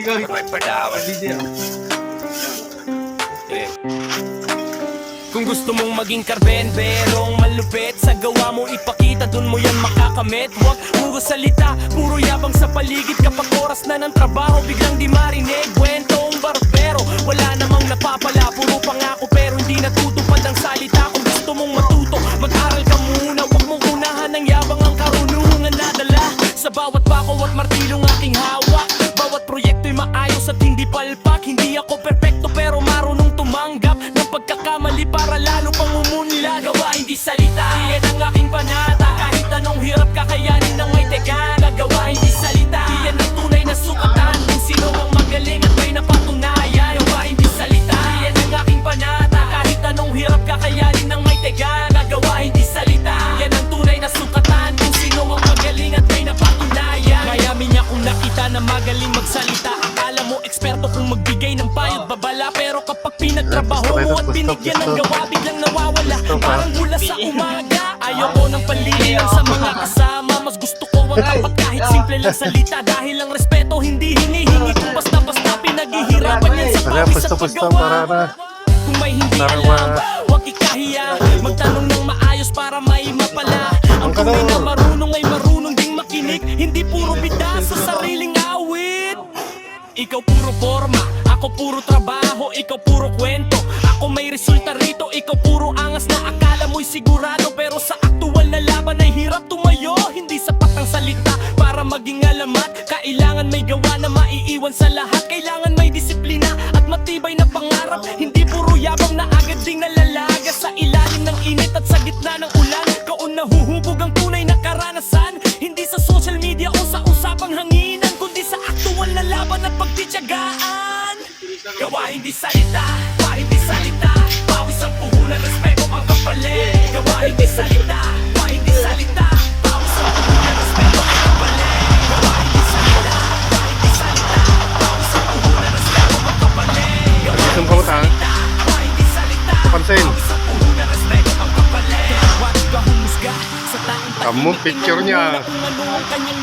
Ikaw. Kung gusto mong maging karbenberong malupit, sa gawa mo ipakita, dun mo yan makakamit. Huwag puro salita, puro yabang sa paligid. Kapag oras na ng trabaho, biglang di marinig. Kwentong barbero, wala namang napapala. Puro pangako pero hindi natutupad ang salita. Kung gusto mong matuto, mag-aral ka muna. Huwag mong unahan ng yabang ang karunungan na dala. Sa bawat pako at martilong aking hawak, bawat proyekto'y maayos at hindi palpak. Hindi ako perpekto pero marunong tumanggap ng pagkakamali para lalo pang umunlad. Gawa hindi salita, iyan ang aking panata. Kahit anong hirap kakayanin ng may teka. Gagawa hindi salita, iyan ang tunay na sukatan. Kung sino ang magaling at may napatunayan. Gawa hindi salita, iyan ang aking panata. Kahit anong hirap kakayanin ng may teka. Gagawa hindi salita, iyan ang tunay na sukatan. Kung sino ang magaling at may napatunayan. Mayamin niya kung nakita na magaling magsalita. Akala mo eksperto kung magbigay ng payo at babala. Pero kapag pinagtrabaho mo at binigyan ng gawa, biglang nawawala. Parang hula sa umaga. Ayoko ng palilihan sa mga kasama. Mas gusto ko ang apat kahit simple lang salita. Dahil ang respeto hindi hinihingi. Kung basta-basta pinaghihirapan yan sa pawis at paggawa. Kung may hindi alam, huwag ikahiya. Magtanong ng maayos para may mapala. Ang tunay na marunong ay marunong ding makinig. Hindi puro bida sa sariling awit. Ikaw puro forma, ako puro trabaho. Ikaw puro kwento, ako may resulta rito. Ikaw puro angas na akala mo'y sigurado. Pero sa aktual na laban ay hirap tumayo. Hindi sapat ang salita para maging alamat. Kailangan may gawa na maiiwan sa lahat. Kailangan may disiplina at matibay na pangarap. Hindi puro yabang na agad ding nalalaga sa ilalim ng init at sa gitna ng ulan. Kaon nahuhubog ang tunay na karanasan. Hindi sa social media o sa usapang hanginan, kundi sa aktual na laban at pagtityagaan. Gawa hindi salita, pa hindi salita. Pawis ang puhunan, respeto ang kapalit. Gawa hindi salita, pa hindi salita. Pawis ang puhunan, respeto ang kapalit. Gawa hindi salita, pa hindi salita. Pawis ang puhunan, respeto ang kapalit. Gawa hindi salita, pa hindi salita. Pawis ang puhunan, respeto ang kapalit. Huwag ka humusga sa taong Kamu picture niya. kung ano ang kanyang